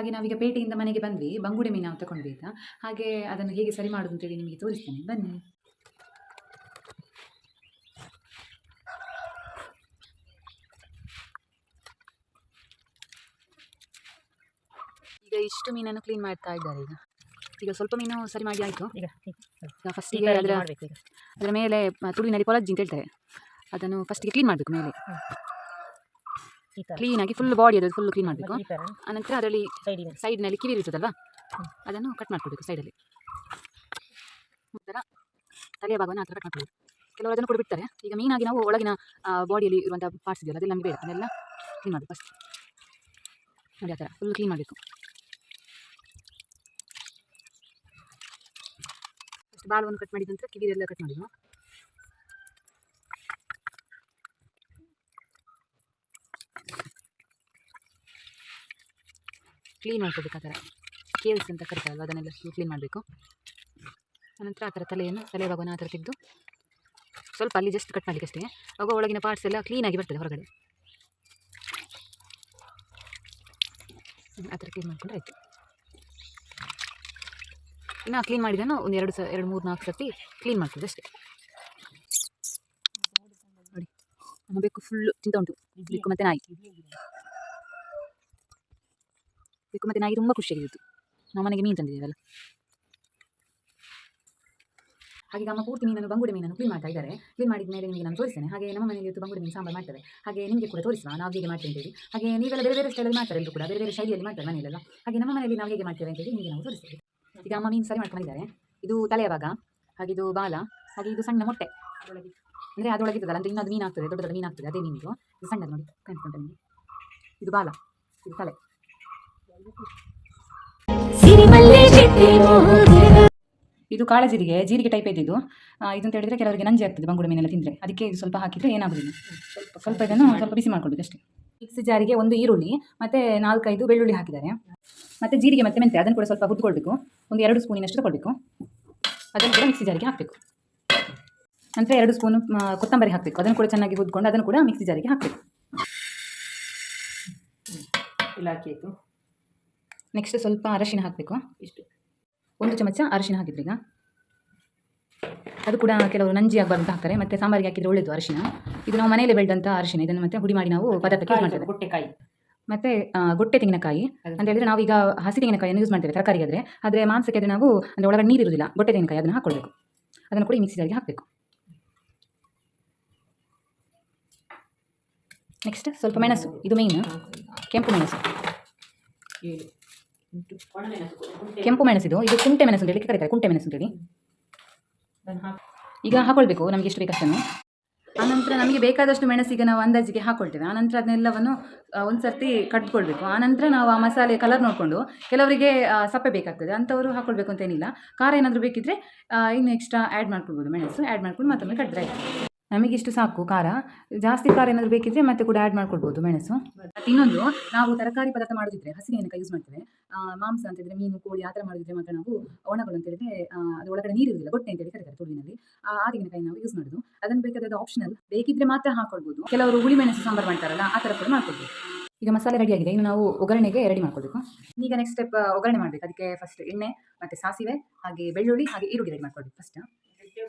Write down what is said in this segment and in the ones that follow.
ಹಾಗೆ ನಾವೀಗ ಪೇಟೆಯಿಂದ ಮನೆಗೆ ಬಂದ್ವಿ. ಬಂಗುಡೆ ಮೀನು ನಾವು ತಗೊಂಡ್ವಿ ಆಯ್ತಾ. ಹಾಗೆ ಅದನ್ನು ಹೇಗೆ ಸರಿ ಮಾಡೋದು ಅಂತೇಳಿ ನಿಮಗೆ ತೋರಿಸ್ತೇನೆ ಬನ್ನಿ. ಈಗ ಇಷ್ಟು ಮೀನನ್ನು ಕ್ಲೀನ್ ಮಾಡ್ತಾ ಇದ್ದಾರೆ. ಈಗ ಸ್ವಲ್ಪ ಮೀನು ಸರಿ ಮಾಡಿ ಆಯಿತು. ಈಗ ಫಸ್ಟಿಗೆ ಅದರ ಮೇಲೆ ತುಳುವಿನಲ್ಲಿ ಕೊಳಜ್ಜಿ ಅಂತ ಹೇಳ್ತಾರೆ, ಅದನ್ನು ಫಸ್ಟಿಗೆ ಕ್ಲೀನ್ ಮಾಡಬೇಕು. ಮೇಲೆ ಕ್ಲೀನಾಗಿ ಫುಲ್ ಬಾಡಿ ಅದು ಫುಲ್ ಕ್ಲೀನ್ ಮಾಡಬೇಕು. ಆನಂತರ ಅದರಲ್ಲಿ ಸೈಡ್ನಲ್ಲಿ ಕಿವಿ ಇರ್ತದಲ್ವಾ, ಅದನ್ನು ಕಟ್ ಮಾಡ್ಕೊಳ್ಬೇಕು ಸೈಡಲ್ಲಿ. ನಂತರ ತಲೆಯ ಭಾಗವನ್ನು ಆ ಥರ ಕಟ್ ಮಾಡ್ಕೊಳ್ಬೇಕು. ಕೆಲವರು ಅದನ್ನು ಕೂಡ ಬಿಡ್ತಾರೆ. ಈಗ ಮೀನಾಗಿ ನಾವು ಒಳಗಿನ ಬಾಡಿಯಲ್ಲಿ ಇರುವಂಥ ಪಾರ್ಟ್ಸ್ ಇದೆಯಲ್ಲ, ಅದೆಲ್ಲ ನಮಗೆ ಬೇಡ, ಅದೆಲ್ಲ ಕ್ಲೀನ್ ಮಾಡಬೇಕು ಫಸ್ಟ್. ನೋಡಿ ಆ ಥರ ಫುಲ್ ಕ್ಲೀನ್ ಮಾಡಬೇಕು. ಫಸ್ಟ್ ಬಾಲವನ್ನು ಕಟ್ ಮಾಡಿದ ನಂತರ ಕಿವಿಯೆಲ್ಲ ಕಟ್ ಮಾಡಿದ್ದು. ಕ್ಲೀನ್ ಮಾಡ್ಕೋಬೇಕು. ಆ ಥರ ಕೇಲ್ಸ್ ಅಂತ ಕರಿತಾರಲ್ವ, ಅದನ್ನೆಲ್ಲ ಕ್ಲೀನ್ ಮಾಡಬೇಕು. ಆನಂತರ ಆ ಥರ ತಲೆಯ ಭಾಗವನ್ನು ಆ ಥರ ತೆಗೆದು ಸ್ವಲ್ಪ ಅಲ್ಲಿ ಜಸ್ಟ್ ಕಟ್ ಮಾಡಲಿಕ್ಕೆ ಅಷ್ಟೇ. ಆಗ ಒಳಗಿನ ಪಾರ್ಟ್ಸ್ ಎಲ್ಲ ಕ್ಲೀನಾಗಿ ಬರ್ತದೆ ಹೊರಗಡೆ. ಆ ಥರ ಕ್ಲೀನ್ ಮಾಡಿಕೊಂಡ್ರೆ ಆಯಿತು. ಇನ್ನು ಕ್ಲೀನ್ ಮಾಡಿದನ್ನು ಒಂದು 2-3-4 ಸರ್ತಿ ಕ್ಲೀನ್ ಮಾಡ್ತೀವಿ ಅಷ್ಟೇ. ನೋಡಿ, ನಮ್ಮ ಬೆಕ್ಕು ಫುಲ್ಲು ಚಿಂತ ಉಂಟು. ಬೆಕ್ಕು ಮತ್ತು ನಾಯಿ ತುಂಬ ಖುಷಿಯಾಗಿತ್ತು. ನಾವು ಮನೆಗೆ ಮೀನು ತಂದಿದ್ದೇವಲ್ಲ. ಹಾಗೆ ನಮ್ಮ ಪೂರ್ತಿ ಮೀನನ್ನು ಬಂಗುಡೆ ಮೀನನ್ನು ಕ್ಲೀನ್ ಮಾಡ್ತಾ ಇದ್ದಾರೆ. ಕ್ಲೀನ್ ಮಾಡಿದ ಮೇಲೆ ನಿಮಗೆ ನಾನು ತೋರಿಸ್ತೇನೆ. ಹಾಗೆ ನಮ್ಮ ಮನೆಯಲ್ಲಿ ಇವತ್ತು ಬಂಗುಡೆ ಮೀನು ಸಾಂಬಾರು ಮಾಡ್ತಾರೆ. ಹಾಗೆ ನಿಮಗೆ ಕೂಡ ತೋರಿಸುವ ನಾವು ಹೇಗೆ ಮಾಡ್ತೇವೆ ಅಂತೇಳಿ. ಹಾಗೆ ನೀವೆಲ್ಲ ಬೇರೆ ಬೇರೆ ಸ್ಟೈಲಲ್ಲಿ ಮಾಡ್ತಾರೆ, ಎಲ್ಲರೂ ಕೂಡ ಬೇರೆ ಬೇರೆ ಶೈಲಿಯಲ್ಲಿ ಮಾಡ್ತಾರೆ ಮನೆಯಲ್ಲೆಲ್ಲ. ಹಾಗೆ ನಮ್ಮ ಮನೆಯಲ್ಲಿ ನಾವು ಹೇಗೆ ಮಾಡ್ತೇವೆ ಅಂತೇಳಿ ನಿಮಗೆ ನಾವು ತೋರಿಸ್ತೇವೆ. ಈಗ ಅಮ್ಮ ಮೀನು ಸರಿ ಮಾಡ್ಕೊಂಡಿದ್ದಾರೆ. ಇದು ತಲೆಯ ಭಾಗ, ಹಾಗೆ ಇದು ಬಾಲ, ಹಾಗೆ ಇದು ಸಣ್ಣ ಮೊಟ್ಟೆ ಅಂದರೆ ಅದರೊಳಗೆ ಇರ್ತದಲ್ಲ, ಅಂದರೆ ಇನ್ನೊಂದು ಮೀನು ಆಗ್ತದೆ, ದೊಡ್ಡ ದೊಡ್ಡ ಮೀನು ಆಗ್ತದೆ, ಅದೇ ಮೀನು ಇದು ಸಣ್ಣದು ನೋಡಿ ಕಾಣಿಸ್ಕೊಂಡೆ ನಿಮಗೆ. ಇದು ಬಾಲ, ಇದು ತಲೆ. ಇದು ಕಾಳಜೀರಿಗೆ ಜೀರಿಗೆ ಟೈಪ್ ಇದ್ದಿದ್ದು. ಇದಂತ ಹೇಳಿದರೆ ಕೆಲವರಿಗೆ ನಂಜಿ ಆಗ್ತದೆ ಬಂಗುಡೆ ಮೀನೆಲ್ಲ ತಿಂದರೆ, ಅದಕ್ಕೆ ಇದು ಸ್ವಲ್ಪ ಹಾಕಿದರೆ ಏನಾಗೋದಿಲ್ಲ. ಸ್ವಲ್ಪ ಇದನ್ನು ಸ್ವಲ್ಪ ಬಿಸಿ ಮಾಡ್ಕೊಳ್ಳೋದು ಅಷ್ಟೇ. ಮಿಕ್ಸಿ ಜಾರಿಗೆ 1 ಈರುಳ್ಳಿ ಮತ್ತು 4-5 ಬೆಳ್ಳುಳ್ಳಿ ಹಾಕಿದ್ದಾರೆ. ಮತ್ತು ಜೀರಿಗೆ ಮತ್ತು ಮೆಂತೆ ಅದನ್ನು ಕೂಡ ಸ್ವಲ್ಪ ಹುರ್ಕೊಳ್ಬೇಕು. ಒಂದು 2 ಸ್ಪೂನಿನಷ್ಟು ತಗೊಳ್ಬೇಕು. ಅದನ್ನು ಕೂಡ ಮಿಕ್ಸಿ ಜಾರಿಗೆ ಹಾಕಬೇಕು. ನಂತರ 2 ಸ್ಪೂನು ಕೊತ್ತಂಬರಿ ಹಾಕಬೇಕು. ಅದನ್ನು ಕೂಡ ಚೆನ್ನಾಗಿ ಹುರ್ಕೊಂಡು ಅದನ್ನು ಕೂಡ ಮಿಕ್ಸಿ ಜಾರಿಗೆ ಹಾಕಬೇಕು. ಇಲ್ಲ ಹಾಕಿತ್ತು. ನೆಕ್ಸ್ಟ್ ಸ್ವಲ್ಪ ಅರಶಿನ ಹಾಕಬೇಕು. ಇಷ್ಟು 1 ಚಮಚ ಅರಶಿನ ಹಾಕಿದ್ರೀಗ. ಅದು ಕೂಡ ಕೆಲವರು ನಂಜಿ ಆಗಬಾರ್ದು ಅಂತ ಹಾಕ್ತಾರೆ. ಮತ್ತು ಸಾಂಬಾರಿಗೆ ಹಾಕಿದರೆ ಒಳ್ಳೆಯದು ಅರಶಿನ. ಇದು ನಾವು ಮನೆಯಲ್ಲೇ ಬೆಳೆದಂಥ ಅರಶಿನ. ಇದನ್ನು ಮತ್ತೆ ಹುಡಿ ಮಾಡಿ ನಾವು ಪದಾರ್ಥಕ್ಕೆ ಯೂಸ್ ಮಾಡ್ತೇವೆ. ಗೊಟ್ಟೆಕಾಯಿ ಮತ್ತು ಗೊಟ್ಟೆ ತೆಂಗಿನಕಾಯಿ ಅಂತ ಹೇಳಿದರೆ ನಾವೀಗ ಹಸಿ ತೆಂಗಿನಕಾಯಿಯನ್ನು ಯೂಸ್ ಮಾಡ್ತೇವೆ ತರಕಾರಿಗೆ. ಆದರೆ ಮಾಂಸಕ್ಕೆ ಆದರೆ ನಾವು ಅಂದರೆ ಒಳಗಡೆ ನೀರು ಇರುವುದಿಲ್ಲ, ಗೊಟ್ಟೆ ತೆಂಗಿನಕಾಯಿ ಅದನ್ನು ಹಾಕ್ಕೊಳ್ಬೇಕು. ಅದನ್ನು ಕೂಡ ಈ ಮಿಕ್ಸಿ ಜಾರಿಗೆ ಹಾಕಬೇಕು. ನೆಕ್ಸ್ಟ್ ಸ್ವಲ್ಪ ಮೆಣಸು, ಇದು ಮೇಯ್ನ್ ಕೆಂಪು ಮೆಣಸು. ಕೆಂಪು ಮೆಣಸಿದು, ಇದು ಕುಂಟೆ ಮೆಣಸು ಅಂತೇಳಿ ಕರೀತಾರೆ, ಕುಂಟೆ ಮೆಣಸು ಅಂತೇಳಿ. ಈಗ ಹಾಕೊಳ್ಬೇಕು ನಮಗೆ ಎಷ್ಟು ಬೇಕಷ್ಟನ್ನು. ಆನಂತರ ನಮಗೆ ಬೇಕಾದಷ್ಟು ಮೆಣಸಿಗೆ ನಾವು ಅಂದಾಜಿಗೆ ಹಾಕ್ಕೊಳ್ತೇವೆ. ಆನಂತರ ಅದನ್ನೆಲ್ಲವನ್ನು ಒಂದು ಸರ್ತಿ ಕಟ್ಕೊಳ್ಬೇಕು. ಆನಂತರ ನಾವು ಆ ಮಸಾಲೆ ಕಲರ್ ನೋಡಿಕೊಂಡು, ಕೆಲವರಿಗೆ ಸಪ್ಪೆ ಬೇಕಾಗ್ತದೆ ಅಂಥವರು ಹಾಕ್ಕೊಳ್ಬೇಕು ಅಂತ ಏನಿಲ್ಲ. ಖಾರ ಏನಾದರೂ ಬೇಕಿದ್ದರೆ ಇನ್ನು ಎಕ್ಸ್ಟ್ರಾ ಆ್ಯಡ್ ಮಾಡ್ಕೊಳ್ಬೋದು. ಮೆಣಸು ಆ್ಯಡ್ ಮಾಡ್ಕೊಂಡು ಮತ್ತೊಮ್ಮೆ ಕಟ್ಟಿದ್ರೆ ಆಯಿತು. ನಮಗಿಷ್ಟು ಸಾಕು ಖಾರ. ಜಾಸ್ತಿ ಖಾರ ಏನಾದರೂ ಬೇಕಿದ್ದರೆ ಮತ್ತೆ ಕೂಡ ಆ್ಯಡ್ ಮಾಡ್ಕೊಳ್ಬೋದು ಮೆಣಸು. ಮತ್ತು ಇನ್ನೊಂದು, ನಾವು ತರಕಾರಿ ಪದಾರ್ಥ ಮಾಡೋದಿದ್ರೆ ಹಸಿ ತೆಂಗಿನಕಾಯಿ ಯೂಸ್ ಮಾಡ್ತೇವೆ. ಮಾಂಸ ಅಂತಂದರೆ ಮೀನು ಕೋಳಿ ಆ ಥರ ಮಾಡೋದಿದ್ರೆ ಮಾತ್ರ ನಾವು ಒಣಗಳು ಅಂತ ಹೇಳಿದ್ರೆ ಅದು ಒಳಗಡೆ ನೀರು ಇರುವುದಿಲ್ಲ, ಗೊಟ್ಟೆ ಅಂತೇಳಿ ಕರೀತಾರೆ ತುಳುವಿನಲ್ಲಿ. ಆ ತೆಂಗಿನಕಾಯಿ ನಾವು ಯೂಸ್ ಮಾಡೋದು. ಅದನ್ನು ಬೇಕಾದರೆ ಅದು ಆಪ್ಷನಲ್, ಬೇಕಿದ್ದರೆ ಮಾತ್ರ ಹಾಕ್ಕೊಳ್ಬೋದು. ಕೆಲವರು ಹುಳಿ ಮೆಣಸು ಸಾಂಬಾರು ಮಾಡ್ತಾರಲ್ಲ, ಆ ಥರ ಕೂಡ ಮಾಡ್ಕೊಳ್ಬೋದು. ಈಗ ಮಸಾಲೆ ರೆಡಿಯಾಗಿದೆ. ಇನ್ನು ನಾವು ಒಗ್ಗರಣೆಗೆ ರೆಡಿ ಮಾಡ್ಕೊಳ್ಬೇಕು. ಈಗ ನೆಕ್ಸ್ಟ್ ಸ್ಟೆಪ್ ಒಗ್ಗರಣೆ ಮಾಡಬೇಕು. ಅದಕ್ಕೆ ಫಸ್ಟ್ ಎಣ್ಣೆ ಮತ್ತು ಸಾಸಿವೆ ಹಾಗೆ ಬೆಳ್ಳುಳ್ಳಿ ಹಾಗೆ ಈರುಳ್ಳಿ ರೆಡಿ ಮಾಡ್ಕೊಳ್ಬೇಕು ಫಸ್ಟ್.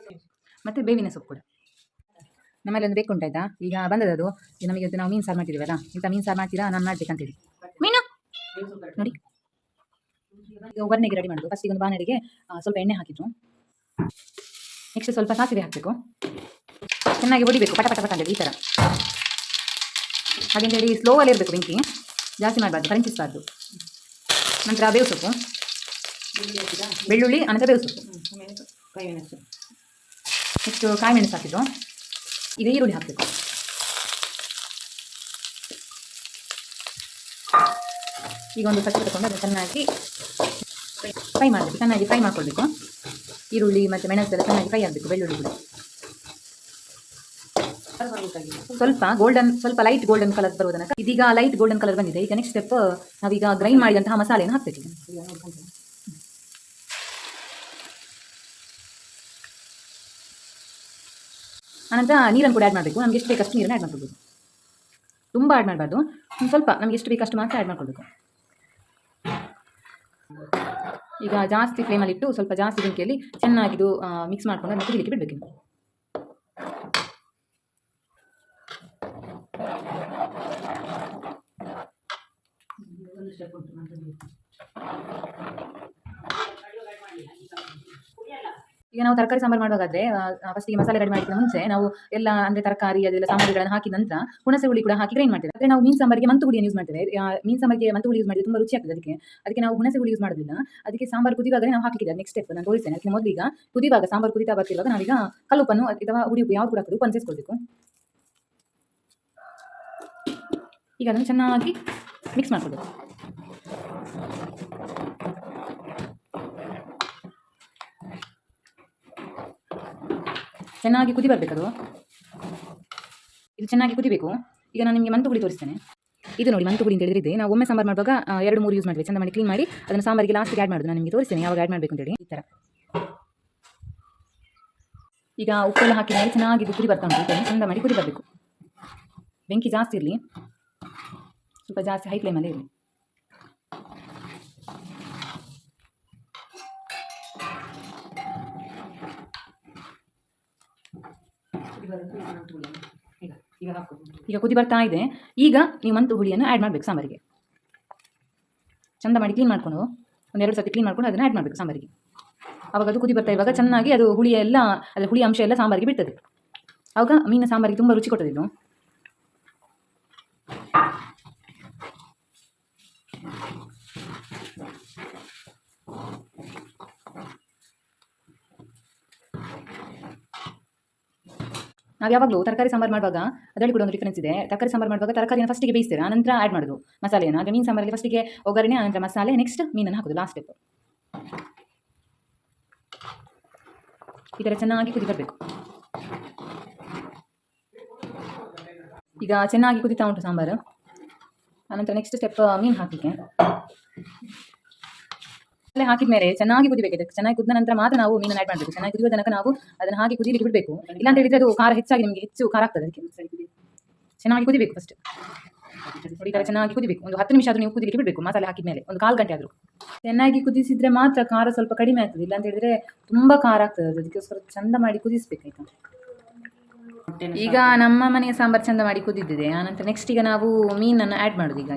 ಮತ್ತು ಬೇವಿನ ಸೊಪ್ಪು ಕೂಡ ನಮ್ಮಲ್ಲಿ ಒಂದು ಬೇಕು ಉಂಟಾಯ್ತಾ. ಈಗ ಬಂದದ್ದು ನಮಗೆ ನಾವು ಮೀನು ಸಾರು ಮಾಡ್ತಿದ್ದೀವಲ್ಲ, ಇಂಥ ಮೀನು ಸಾರು ಮಾಡ್ತೀರಾ, ನಾನು ಮಾಡ್ಬೇಕಂತೇಳಿ ಮೀನು ನೋಡಿ. ಈಗ ಒಗ್ಗರಣೆಗೆ ರೆಡಿ ಮಾಡೋದು. ಫಸ್ಟ್ ಈಗ ಒಂದು ಬಾಣಲೆಗೆ ಸ್ವಲ್ಪ ಎಣ್ಣೆ ಹಾಕಿದ್ರು. ನೆಕ್ಸ್ಟ್ ಸ್ವಲ್ಪ ಸಾಸಿವೆ ಹಾಕಬೇಕು. ಚೆನ್ನಾಗಿ ಹೊಡಿಬೇಕು, ಪಟ ಪಟ ಪಟ ಅಂತೇಳಿ ಈ ಥರ. ಹಾಗಂತೇಳಿ ಸ್ಲೋವಲ್ಲಿ ಇರಬೇಕು ಬೆಂಕಿ, ಜಾಸ್ತಿ ಮಾಡಬಾರ್ದು, ಕರಂಚಿಸಬಾರ್ದು. ನಂತರ ಬೇವು ಸೊಪ್ಪು, ಬೆಳ್ಳುಳ್ಳಿ, ಅನಂತರ ಬೇವು ಸೊಪ್ಪು, ಕಾಯಿ ಮೆಣಸು. ನೆಕ್ಸ್ಟ್ ಕಾಯಿ ಮೆಣಸು ಹಾಕಿದ್ರು. ಈಗ ಈರುಳ್ಳಿ ಹಾಕಬೇಕು. ಈಗ ಒಂದು ಕಟ್ಟಿ ತಗೊಂಡು ಅದನ್ನು ಚೆನ್ನಾಗಿ ಫ್ರೈ ಮಾಡಬೇಕು. ಚೆನ್ನಾಗಿ ಫ್ರೈ ಮಾಡ್ಕೊಳ್ಬೇಕು. ಈರುಳ್ಳಿ ಮತ್ತು ಮೆಣಸೆಲ್ಲ ಚೆನ್ನಾಗಿ ಫ್ರೈ ಆಗಬೇಕು. ಬೆಳ್ಳುಳ್ಳಿ ಕೂಡ ಸ್ವಲ್ಪ ಲೈಟ್ ಗೋಲ್ಡನ್ ಕಲರ್ ಬರುವ ತನಕ. ಇದೀಗ ಲೈಟ್ ಗೋಲ್ಡನ್ ಕಲರ್ ಬಂದಿದೆ. ಈಗ ನೆಕ್ಸ್ಟ್ ಸ್ಟೆಪ್ ನಾವೀಗ ಗ್ರೈಂಡ್ ಮಾಡಿದಂತಹ ಮಸಾಲೆಯನ್ನು ಹಾಕಬೇಕು. ಆನಂತರ ನೀರನ್ನು ಕೂಡ ಆ್ಯಡ್ ಮಾಡಬೇಕು. ನಮಗೆ ಎಷ್ಟು ಬೇಕಷ್ಟು ನೀರನ್ನು ಆ್ಯಡ್ ಮಾಡ್ಕೊಳ್ಬೋದು. ತುಂಬ ಆ್ಯಡ್ ಮಾಡಬಾರ್ದು, ಸ್ವಲ್ಪ ನಮಗೆ ಎಷ್ಟು ಬೇಕಷ್ಟು ಮಾತ್ರ ಆ್ಯಡ್ ಮಾಡ್ಕೊಳ್ಬೇಕು. ಈಗ ಜಾಸ್ತಿ ಫ್ಲೇಮಲ್ಲಿ ಇಟ್ಟು ಸ್ವಲ್ಪ ಜಾಸ್ತಿ ಬೆಂಕಿಯಲ್ಲಿ ಚೆನ್ನಾಗಿದು ಮಿಕ್ಸ್ ಮಾಡ್ಕೊಂಡು ಅದನ್ನು ಕುದಿಲಿಕ್ಕೆ ಬಿಡಬೇಕು. ಈಗ ನಾವು ತರಕಾರಿ ಸಾಂಬಾರು ಮಾಡುವಾಗಾದ್ರೆ ಫಸ್ಟಿಗೆ ಮಸಾಲೆ ರೆಡಿ ಮಾಡಿದ ಮುಂಚೆ ನಾವು ಎಲ್ಲ ಅಂದರೆ ತರಕಾರಿ ಅದೆಲ್ಲ ಸಾಮಗ್ರಿಗಳನ್ನು ಹಾಕಿದ ನಂತರ ಹುಣಸೆ ಹುಳಿ ಕೂಡ ಹಾಕಿ ಗ್ರೈಂಡ್ ಮಾಡ್ತೇವೆ. ಆದರೆ ನಾವು ಮೀನು ಸಾಂಬಾರಿಗೆ ಮಂತು ಹುಳಿಯನ್ನು ಯೂಸ್ ಮಾಡ್ತೇವೆ. ಮೀನು ಸಾಂಬಾರಿಗೆ ಮಂತು ಹುಳಿ ಯೂಸ್ ಮಾಡಿದ್ರೆ ತುಂಬ ರುಚಿ ಆಗ್ತದೆ. ಅದಕ್ಕೆ ನಾವು ಹುಣಸೆ ಹುಳಿ ಯೂಸ್ ಮಾಡೋದಿಲ್ಲ. ಅದಕ್ಕೆ ಸಾಂಬಾರು ಕುದಿವಾಗಲೇ ನಾವು ಹಾಕಿದ್ದೇವೆ. ನೆಕ್ಸ್ಟ್ ಸ್ಟೆಪ್ ನಾನು ತೋರಿಸ್ತೇನೆ. ಅದಕ್ಕೆ ಮೊದಲು ಈಗ ಕುದಿವಾಗ ಸಾಂಬಾರು ಕುದಿತಾ ಬರ್ತಿರುವಾಗ ನಾವೀಗ ಕಲ್ಲುಪ್ಪನ್ನು ಅಥವಾ ಹುಡಿ ಉಪ್ಪು ಯಾವ್ದು ಕೂಡ ಹಾಕೋದು ಉಪ್ಪನ್ನು ಸೇರಿಸ್ಕೊಳ್ಬೇಕು. ಈಗ ಅದನ್ನು ಚೆನ್ನಾಗಿ ಮಿಕ್ಸ್ ಮಾಡ್ಕೊಳ್ಬೇಕು. ಚೆನ್ನಾಗಿ ಕುದಿ ಬರಬೇಕದು. ಇದು ಚೆನ್ನಾಗಿ ಕುದಿಬೇಕು. ಈಗ ನಾನು ನಿಮಗೆ ಮಂತು ಹುಳಿ ತೋರಿಸ್ತೇನೆ. ಇದು ನೋಡಿ ಮಂತು ಹುಳಿ ಅಂತ ಹೇಳಿದ್ರೆ ನಾವು ಒಮ್ಮೆ ಸಾಂಬಾರು ಮಾಡುವಾಗ 2-3 ಯೂಸ್ ಮಾಡ್ತೀವಿ. ಚಂದ ಮಾಡಿ ಕ್ಲೀನ್ ಮಾಡಿ ಅದನ್ನು ಸಾಂಬಾರಿಗೆ ಲಾಸ್ಟಿಗೆ ಆ್ಯಡ್ ಮಾಡೋದು. ನಾನು ನಿಮಗೆ ತೋರಿಸ್ತೇನೆ ಯಾವಾಗ ಆ್ಯಡ್ ಮಾಡಬೇಕು ಅಂತೇಳಿ. ಈ ಥರ ಈಗ ಉಪ್ಪೆಲ್ಲ ಹಾಕಿದ ಮೇಲೆ ಚೆನ್ನಾಗಿ ಕುದಿ ಬರ್ತಾ ಉಂಟು. ಇದನ್ನು ಚಂದ ಮಾಡಿ ಕುದಿ ಬರಬೇಕು. ಬೆಂಕಿ ಜಾಸ್ತಿ ಇರಲಿ, ಸ್ವಲ್ಪ ಜಾಸ್ತಿ ಹೈ ಫ್ಲೇಮಲ್ಲೇ ಇರಲಿ. ಈಗ ಕುದಿ ಬರ್ತಾ ಇದೆ. ಈಗ ನೀವು ಮಂತು ಹುಳಿಯನ್ನು ಆ್ಯಡ್ ಮಾಡಬೇಕು ಸಾಂಬಾರಿಗೆ. ಚಂದ ಮಾಡಿ ಕ್ಲೀನ್ ಮಾಡ್ಕೊಂಡು 1-2 ಸರ್ತಿ ಕ್ಲೀನ್ ಮಾಡ್ಕೊಂಡು ಅದನ್ನು ಆ್ಯಡ್ ಮಾಡಬೇಕು ಸಾಂಬಾರಿಗೆ. ಆವಾಗ ಅದು ಕುದಿ ಬರ್ತಾ ಇರುವಾಗ ಚೆನ್ನಾಗಿ ಅದು ಹುಳಿ ಅಂಶ ಎಲ್ಲ ಸಾಂಬಾರಿಗೆ ಬಿಡ್ತದೆ. ಆವಾಗ ಮೀನಿನ ಸಾಂಬಾರಿಗೆ ತುಂಬ ರುಚಿ ಕೊಟ್ಟದಿದ್ದು. ನಾವು ಯಾವಾಗಲೂ ತರಕಾರಿ ಸಾಂಬಾರು ಮಾಡುವಾಗ ಅದರಲ್ಲಿ ಕೂಡ ಒಂದು ಡಿಫರೆನ್ಸ್ ಇದೆ. ತರಕಾರಿ ಸಾಂಬಾರು ಮಾಡುವಾಗ ತರಕಾರಿಯನ್ನು ಫಸ್ಟಿಗೆ ಬೇಯಿಸ್ತೇವೆ, ಆನಂತರ ಆ್ಯಡ್ ಮಾಡೋದು ಮಸಾಲೆಯನ್ನು. ಆದರೆ ಮೀನು ಸಾಂಬಾರಲ್ಲಿ ಫಸ್ಟಿಗೆ ಒಗ್ಗರಣೆ, ಆನಂತರ ಮಸಾಲೆ, ನೆಕ್ಸ್ಟ್ ಮೀನನ್ನು ಹಾಕೋದು ಲಾಸ್ಟ್ ಸ್ಟೆಪ್. ಈ ಥರ ಚೆನ್ನಾಗಿ ಕುದಿ ಬರಬೇಕು. ಈಗ ಚೆನ್ನಾಗಿ ಕುದಿತಾ ಉಂಟು ಸಾಂಬಾರು. ಆನಂತರ ನೆಕ್ಸ್ಟ್ ಸ್ಟೆಪ್ ಮೀನು ಹಾಕಲಿಕ್ಕೆ. ಹಾಕಿದ ಮೇಲೆ ಚೆನ್ನಾಗಿ ಕುದಿಬೇಕು. ಚೆನ್ನಾಗಿ ಕುದಿದ ನಂತರ ಮಾತ್ರ ನಾವು ಮೀನನ್ನು ಆ್ಯಡ್ ಮಾಡಬೇಕು. ಚೆನ್ನಾಗಿ ಕುದಿಯುವ ತನಕ ನಾವು ಅದನ್ನು ಹಾಗೆ ಕುದಿಲಿಕ್ಕೆ ಬಿಡಬೇಕು. ಇಲ್ಲ ಅಂತ ಹೇಳಿದ್ರೆ ಅದು ಖಾರ ಹೆಚ್ಚಾಗಿ ನಿಮಗೆ ಹೆಚ್ಚು ಖಾರ ಆಗ್ತದೆ. ಅದಕ್ಕೆ ಚೆನ್ನಾಗಿ ಕುದಿಬೇಕು. ಫಸ್ಟ್ ಈ ಥರ ಚೆನ್ನಾಗಿ ಕುದಿಬೇಕು. ಒಂದು 10 ನಿಮಿಷ ಆದರೂ ನೀವು ಕುದಿಲಿಕ್ಕೆ ಬಿಡಬೇಕು. ಮಸಾಲೆ ಹಾಕಿದ ಮೇಲೆ ಒಂದು 1/4 ಗಂಟೆ ಆದರೂ ಚೆನ್ನಾಗಿ ಕುದಿಸಿದ್ರೆ ಮಾತ್ರ ಖಾರ ಸ್ವಲ್ಪ ಕಡಿಮೆ ಆಗ್ತದೆ. ಇಲ್ಲ ಅಂತ ಹೇಳಿದ್ರೆ ತುಂಬ ಖಾರ ಆಗ್ತದೆ. ಅದಕ್ಕೋಸ್ಕರ ಚಂದ ಮಾಡಿ ಕುದಿಸ್ಬೇಕಾಯ್ತಾ. ಈಗ ನಮ್ಮ ಮನೆಯ ಸಾಂಬಾರು ಚಂದ ಮಾಡಿ ಕುದಿದ್ದಿದೆ. ಆನಂತರ ನೆಕ್ಸ್ಟ್ ಈಗ ನಾವು ಮೀನನ್ನು ಆ್ಯಡ್ ಮಾಡೋದು. ಈಗ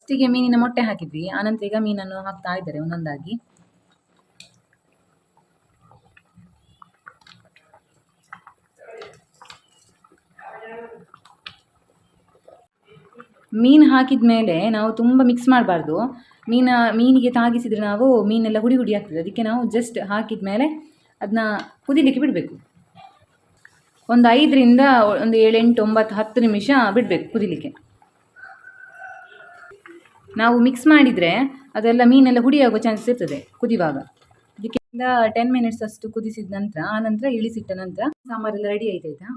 ಫಸ್ಟಿಗೆ ಮೀನಿನ ಮೊಟ್ಟೆ ಹಾಕಿದ್ವಿ, ಆನಂತರ ಈಗ ಮೀನನ್ನು ಹಾಕ್ತಾ ಇದ್ದಾರೆ ಒಂದೊಂದಾಗಿ. ಮೀನು ಹಾಕಿದ ಮೇಲೆ ನಾವು ತುಂಬ ಮಿಕ್ಸ್ ಮಾಡಬಾರ್ದು. ಮೀನಿಗೆ ತಾಗಿಸಿದರೆ ನಾವು ಮೀನೆಲ್ಲ ಹುಡಿ ಹುಡಿ ಆಗ್ತದೆ. ಅದಕ್ಕೆ ನಾವು ಜಸ್ಟ್ ಹಾಕಿದ ಮೇಲೆ ಅದನ್ನ ಕುದಿಲಿಕ್ಕೆ ಬಿಡಬೇಕು. ಒಂದು 5ರಿಂದ ಒಂದು 7, 8, 9, 10 ನಿಮಿಷ ಬಿಡಬೇಕು ಕುದಿಲಿಕ್ಕೆ. ನಾವು ಮಿಕ್ಸ್ ಮಾಡಿದರೆ ಅದೆಲ್ಲ ಮೀನೆಲ್ಲ ಹುಡಿಯಾಗೋ ಚಾನ್ಸಸ್ ಇರ್ತದೆ ಕುದಿವಾಗ. ಅದಕ್ಕೆ 10 ಮಿನಿಟ್ಸ್ ಅಷ್ಟು ಕುದಿಸಿದ ನಂತರ ಆನಂತರ ಇಳಿಸಿಟ್ಟ ನಂತರ ಸಾಂಬಾರೆಲ್ಲ ರೆಡಿ ಆಯ್ತಾಯ್ತಾ.